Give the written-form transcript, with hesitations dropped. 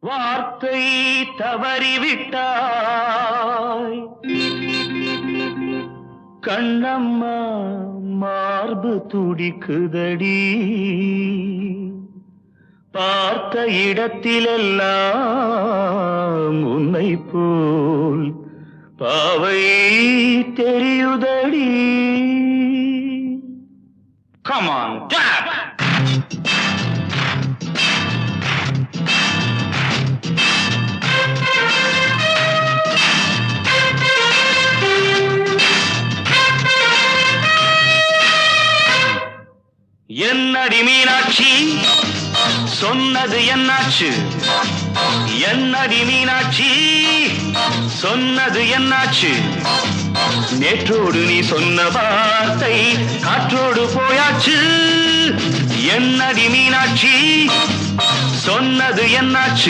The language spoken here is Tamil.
வார்த்தை தவறிவிட்டாய் கண்ணம்மா, மார்பு துடிக்குதடி. பார்த்த இடத்திலெல்லாம் உன்னை போல் பாவை தெரியுதடி. Come on, dad! என்னடி மீனாட்சி, சொன்னது என்னாச்சு? என்னடி மீனாட்சி, சொன்னது என்னாச்சு? நேற்றோடு நீ சொன்ன வார்த்தை காற்றோடு போயாச்சு. என்னடி மீனாட்சி, சொன்னது என்னாச்சு?